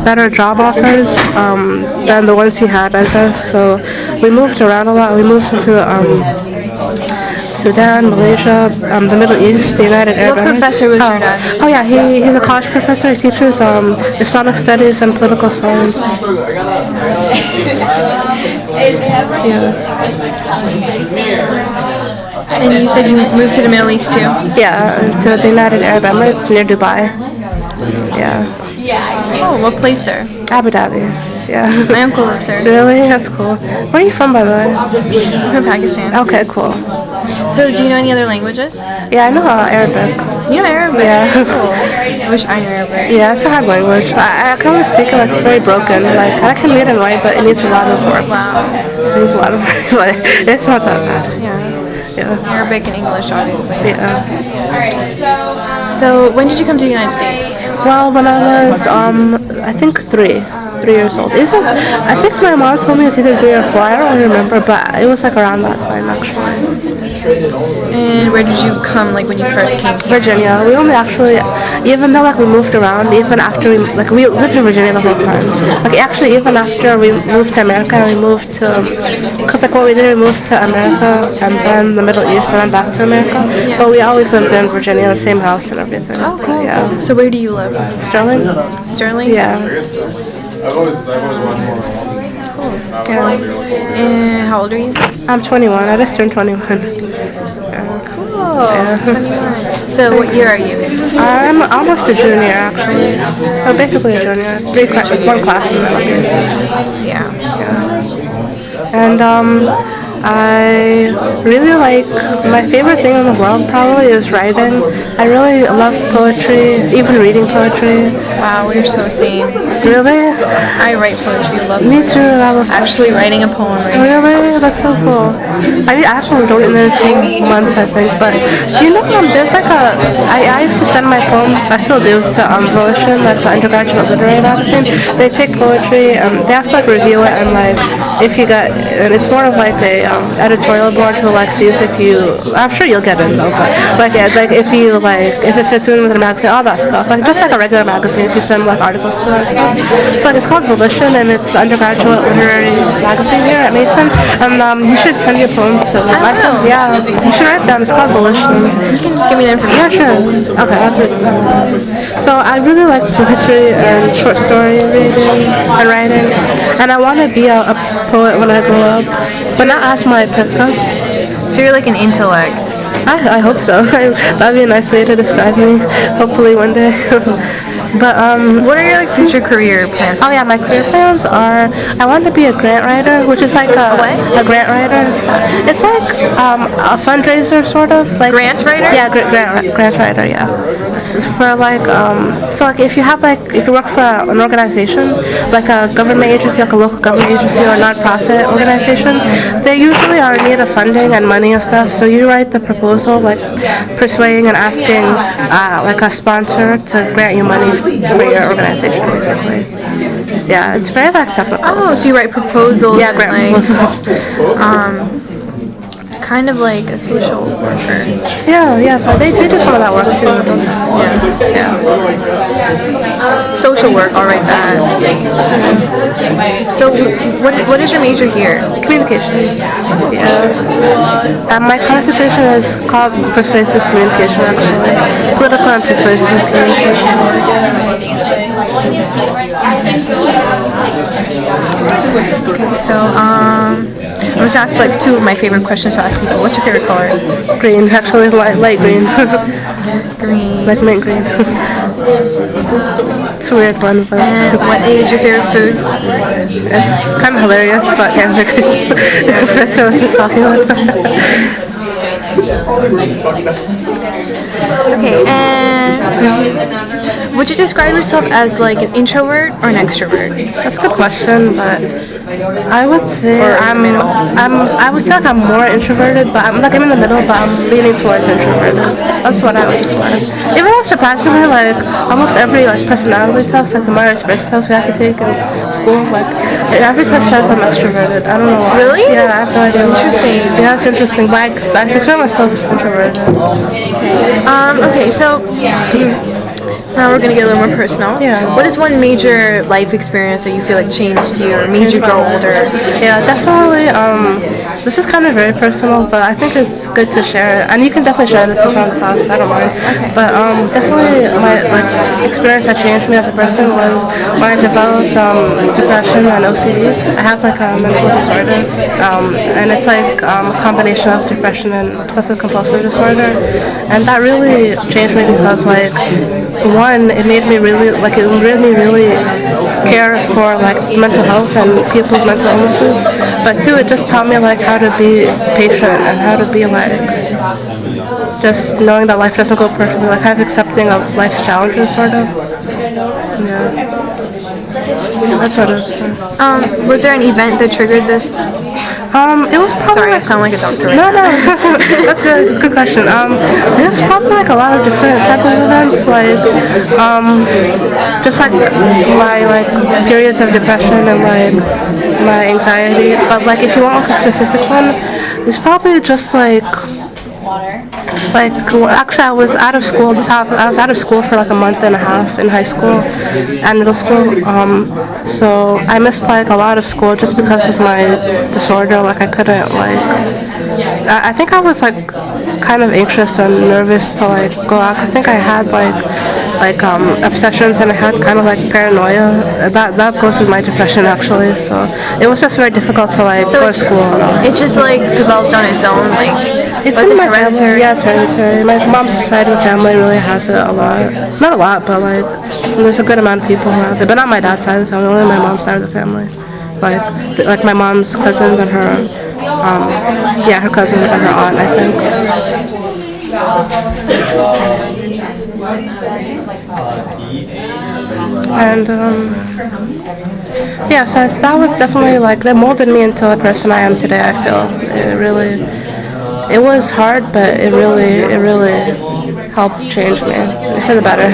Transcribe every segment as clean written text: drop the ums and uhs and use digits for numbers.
Better job offers than the ones he had, I guess. So we moved around a lot. We moved to Sudan, Malaysia, the Middle East, the United Arab Emirates. What professor was your dad? Oh yeah, he's a college professor. He teaches Islamic studies and political science. Yeah. And you said you moved to the Middle East too? Yeah, to the United Arab Emirates near Dubai. Yeah. Oh, what place there? Abu Dhabi. Yeah. My uncle lives there. Really? That's cool. Where are you from, by the way? I'm from Pakistan. Okay, cool. So, do you know any other languages? Yeah, I know Arabic. You know Arabic? Yeah. Cool. I wish I knew Arabic. Yeah, it's a hard language. I can only speak it like very broken. Like I can read and write, but it needs a lot of work. Wow. It needs a lot of work, but it's not that bad. Yeah. Arabic and English, obviously. Yeah. So, when did you come to the United States? Well, when I was I think 3 years old. I think my mom told me it was either 3 or 4. I don't really remember, but it was like around that time actually. And where did you come, like when you first came here? Virginia. We only actually, even though like we moved around, even after we lived in Virginia the whole time. Like actually, even after we moved to America, we moved to, cause like what we did, we moved to America and then the Middle East and then back to America. Yeah. But we always lived in Virginia, the same house and everything. Oh, cool. Yeah. So where do you live? Sterling. Sterling? Yeah. I've always wanted more. Cool. Yeah. And how old are you? I'm 21. I just turned 21. Cool. Yeah. 21. So what year are you? I'm almost a junior actually. So basically a junior. One class in middle year. Yeah. And I really like, my favorite thing in the world probably is writing. I really love poetry, even reading poetry. Wow, we're so same. Really? I write poetry, love Me poetry. too. I love Actually writing a poem right now. Really? That's so cool. I actually wrote it in 2 months, I think. But do you know there's like I used to send my poems, I still do, to Volition, like the undergraduate literary magazine. They take poetry, they have to like review it, and like if you got, and it's more of like a editorial board who like sees if you, I'm sure you'll get in though, but like yeah, like if you like if it fits in with the magazine, all that stuff, like just like a regular magazine if you send like articles to us. So like it's called Volition, and it's the undergraduate literary magazine here at Mason, and you should send your poems to them. Yeah, you should write them. It's called Volition. You can just give me the information. Yeah, sure. Okay, I'll do it. So I really like poetry and short story reading and writing, and I want to be a poet when I grow up, but not as my pickup. So you're like an intellect. I hope so. That'd be a nice way to describe me. Hopefully one day. But what are your like future career plans? Oh yeah, my career plans are, I want to be a grant writer, which is like a grant writer. It's like a fundraiser sort of. Like grant writer? Yeah, grant writer. Yeah. For like so like if you work for an organization, like a government agency, like a local government agency or a non-profit organization, they usually are in need of funding and money and stuff. So you write the proposal, like persuading and asking like a sponsor to grant you money for your organization, basically. Yeah, it's very like typical. Oh, so you write proposals? Yeah, grant proposals. Kind of like a social worker. Yeah, so they do some of that work too. Yeah. Social work, I'll write that. So, what is your major here? Communication. Yeah. My concentration is called persuasive communication, actually. Political and persuasive communication. Okay, so I was asked like 2 of my favorite questions to ask people. What's your favorite color? Green, actually, light green. Green. Like mint green. It's a weird one, but. And what is your favorite food? It's kind of hilarious, but hamburgers. That's what I was just talking about. Okay, and would you describe yourself as like an introvert or an extrovert? That's a good question, but I would say I would say like I'm more introverted, but I'm in the middle, but I'm leaning towards introverted. That's what I would describe. Even though surprisingly, like almost every like personality test, like the Myers-Briggs test we have to take in school, like every test says I'm extroverted. I don't know why. Really? Yeah, I have no idea. Interesting. Yeah, it's interesting, but I consider myself introverted. Okay. Okay, so Now we're gonna get a little more personal. Yeah. What is one major life experience that you feel like changed you or made you grow older? Yeah, definitely. This is kind of very personal, but I think it's good to share. And you can definitely share this around the class. I don't mind. But definitely, my experience that changed me as a person was when I developed depression and OCD. I have a mental disorder, and it's a combination of depression and obsessive compulsive disorder. And that really changed me because one, it made me really care for mental health and people's mental illnesses. But two, it just taught me how to be patient and how to be just knowing that life doesn't go perfectly, kind of accepting of life's challenges, sort of. Yeah. That's what it is. Was there an event that triggered this? It was probably. Sorry, I sound like a doctor. No. That's good. It's a good question. It was probably a lot of different type of events, just my periods of depression and my anxiety. But if you want a specific one, it's probably just actually, I was out of school. I was out of school for a month and a half in high school and middle school. So I missed a lot of school just because of my disorder. I couldn't I think I was kind of anxious and nervous to go out because I think I had obsessions and I had kind of paranoia. That goes with my depression actually. So it was just very difficult to go to school and all. It just developed on its own. It's in my family. Yeah, it's hereditary. My mom's side of the family really has it a lot. Not a lot, but there's a good amount of people who have it. But not my dad's side of the family, only my mom's side of the family. My mom's cousins and her, her cousins and her aunt, I think. And so that was definitely that molded me into the person I am today. I feel it was hard, but it really helped change me for the better.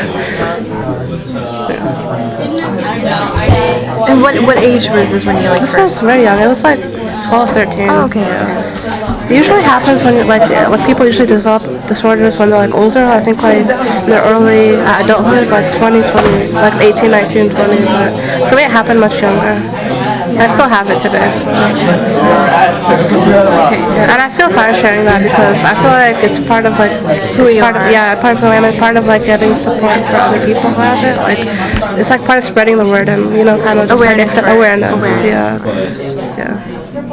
And what age was this when you This was very young. It was 12, 13. Oh, okay. Yeah. It usually happens when people usually develop disorders when they're older. I think in their early adulthood, 20, 18, 19, 20. But for me, it happened much younger. I still have it today. So. And I feel fine sharing that because I feel it's part of who you are. Part of who I am, and part of getting support for other people who have it. It's part of spreading the word and kind of awareness. Yeah.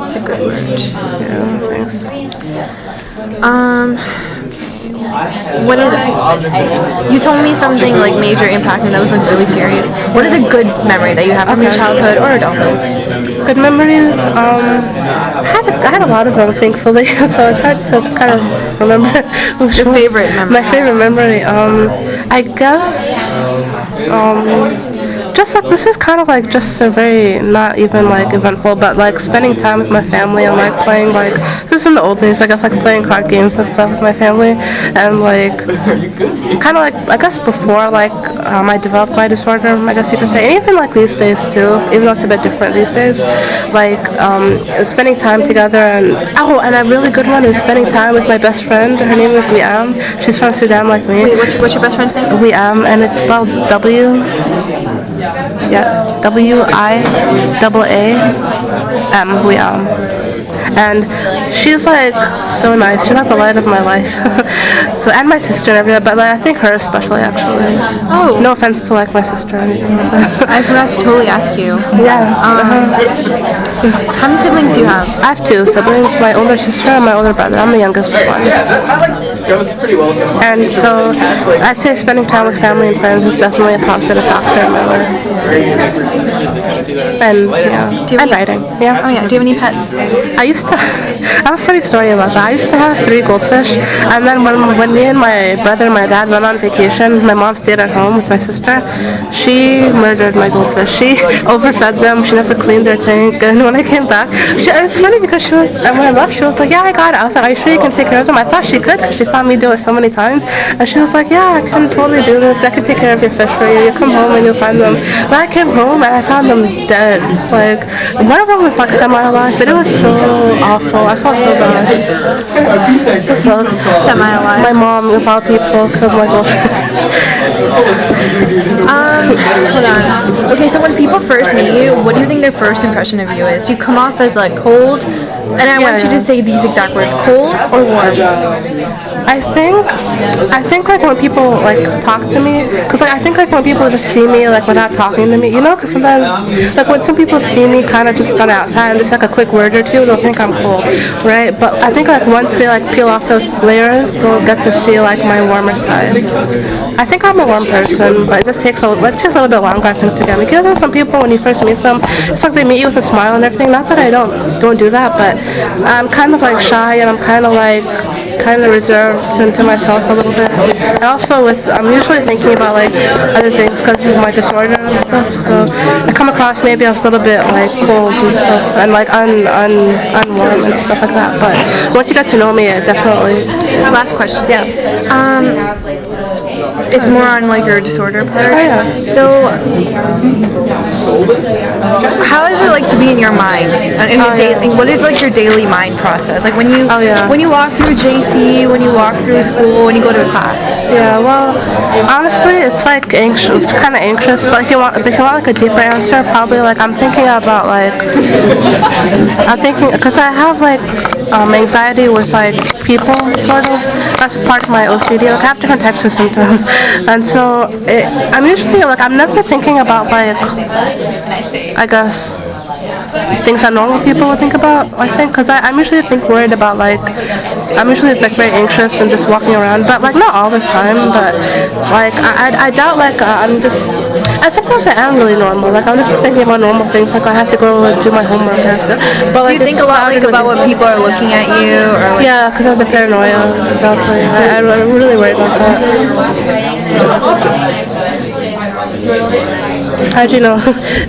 It's a good word. Yeah. Thanks. What is it? You told me something major impact and that was really serious. What is a good memory that you have from your childhood or adulthood? Good memory? I had a lot of them, thankfully, so it's hard to kind of remember. Your favorite memory? My favorite memory, I guess, just this is kind of just a very not even eventful, but spending time with my family and playing this is in the old days, I guess playing card games and stuff with my family, and kind of I guess before I developed my disorder, I guess you could say, and even these days too, even though it's a bit different these days, spending time together and a really good one is spending time with my best friend. Her name is Liam. She's from Sudan like me. Wait, what's your best friend's name? Liam, and it's spelled W. Yeah, WIAAM, Liam. And she's so nice. She's the light of my life. So, and my sister and everything, but I think her especially actually. Oh. No offense to my sister or anything. I forgot to totally ask you. Yeah. How many siblings do you have? I have two siblings, my older sister and my older brother. I'm the youngest one. And so I'd say spending time with family and friends is definitely a positive factor in my life. And and writing. Yeah. Oh yeah. Do you have any pets? I have a funny story about that. I used to have 3 goldfish, and then when me and my brother and my dad went on vacation, my mom stayed at home with my sister. She murdered my goldfish. She overfed them. She never cleaned their tank. And when I came back, it's funny because when I left, she was like, "Yeah, I got it." I was like, "Are you sure you can take care of them?" I thought she could because she saw me do it so many times, and she was like, "Yeah, I can totally do this. I can take care of your fish for you. You come home and you'll find them." But I came home and I found them dead. but like one of them was like semi-alive, but it was so awful. I felt so bad. So Semi-alive. my mom, of all people, killed my girlfriend. Hold on. Okay, so when people first meet you, what do you think their first impression of you is? Do you come off as like cold? And I want you to say these exact words: cold or warm? I think like when people like talk to me, because like I think like when people just see me like without talking to me, you know, because sometimes like when some people see me kind of just on the outside and just like a quick word or two, they'll think I'm cool, right? But I think like once they like peel off those layers, they'll get to see like my warmer side. I think I'm a warm person, but it just takes a little bit longer, I think, to get me. Because there's some people when you first meet them, it's like they meet you with a smile and everything. Not that I don't do that, but I'm kind of like shy and I'm kind of reserved to myself a little bit. And also I'm usually thinking about like other things because of my disorder and stuff. So I come across maybe I'm still a bit like cold and stuff and like unwarm and stuff like that. But once you get to know me, it definitely. Last question. Yeah. It's more on like your disorder part. Oh, yeah. So, how is it like to be in your mind? In your daily, what is like your daily mind process? Like when you walk through JC, when you walk through school, when you go to class. Yeah. Well, honestly, it's like anxious. It's kind of anxious. But if you want like a deeper answer, probably like I'm thinking because I have like anxiety with like people sort of. That's part of my OCD. Like I have different types of symptoms. And so I'm usually like I'm never thinking about like I guess things that normal people would think about. I think because I'm usually worried about like I'm usually like very anxious and just walking around, but like not all the time. But like I doubt like I'm just. And sometimes I am really normal. Like I'm just thinking about normal things. Like I have to go and do my homework. I have to. But do you think a lot like about what people are looking at you? Or like, yeah, because of the paranoia. Exactly. I'm really worried about that. How do you know?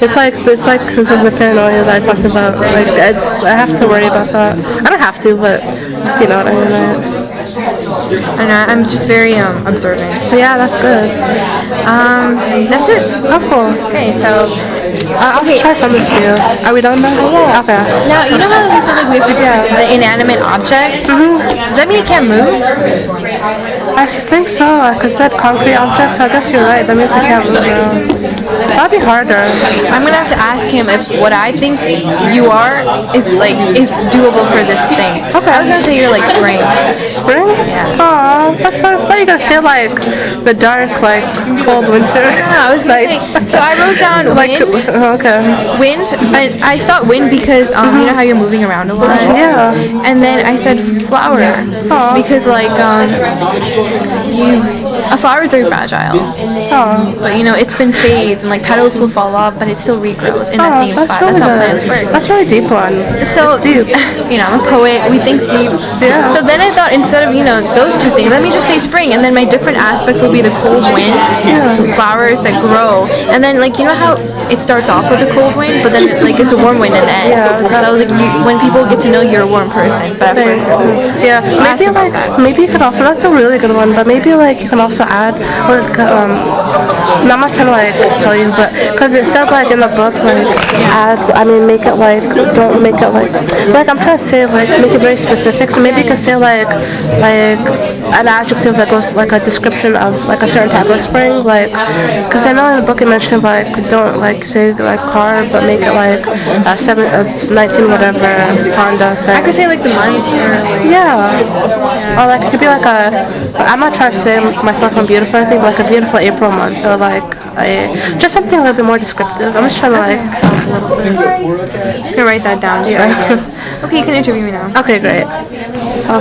It's like because of the paranoia that I talked about. Like I have to worry about that. I don't have to, but you know what I mean. Right? And I'm just very observant. So yeah, that's good. That's it. Oh, cool. Okay, so I'll try some of this too. Are we done now? yeah. Okay. Now you know how we said like we have to do the inanimate object. Does that mean it can't move? I think so. I said concrete objects. So I guess you're right. That means I can't move around. That'd be harder. I'm gonna have to ask him if what I think you are is doable for this thing. Okay. I was gonna say you're like spring. Spring? Yeah. Aw, that sounds like you're gonna feel like the dark, like cold winter. Yeah, I was gonna say. So I wrote down wind. Okay. Wind. I thought wind because you know how you're moving around a lot. Yeah. And then I said flower because like a flower is very fragile. Oh. But you know it's been phased and like petals will fall off, but it still regrows in the same spot. Really that's how good. plants work. That's really deep one. So it's deep. You know, I'm a poet. We think deep. Yeah. So then I thought instead of those two things, let me just say spring, and then my different aspects will be the cold wind, flowers that grow, and then like you know how it starts off with a cold wind, but then it's a warm wind in the end. Yeah, exactly. So like when people get to know you're a warm person, but at first, yeah, maybe you could also. That's a really good one, but maybe like you can also add like no, I'm not trying to like tell you, but because it said like in the book like make it like don't make it like I'm trying to say like make it very specific. So maybe you could say like an adjective that goes like a description of like a certain type of spring, like because I know in the book it mentioned like don't like say like car, but make it like 19 whatever Honda thing. I could say like the month or like or like it could be like I'm not trying to say myself I'm beautiful or anything, but like a beautiful April month or like just something a little bit more descriptive. I'm just trying to like I'm just gonna write that down. Okay, you can interview me now. Okay, great. So